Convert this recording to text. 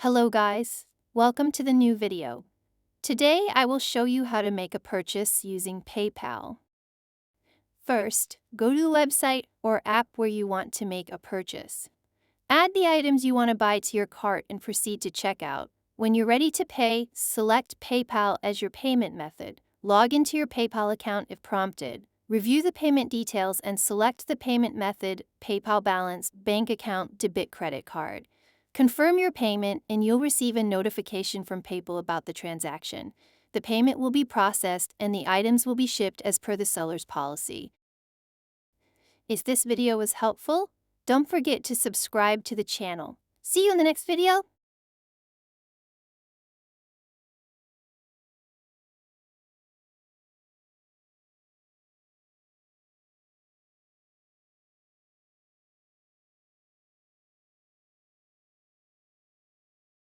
Hello guys, welcome to the new video. Today I will show you how to make a purchase using PayPal. First, go to the website or app where you want to make a purchase. Add the items you want to buy to your cart and proceed to checkout. When you're ready to pay, select PayPal as your payment method. Log into your PayPal account if prompted. Review the payment details and select the payment method, PayPal balance, bank account, debit credit card. Confirm your payment and you'll receive a notification from PayPal about the transaction. The payment will be processed and the items will be shipped as per the seller's policy. If this video was helpful, don't forget to subscribe to the channel. See you in the next video!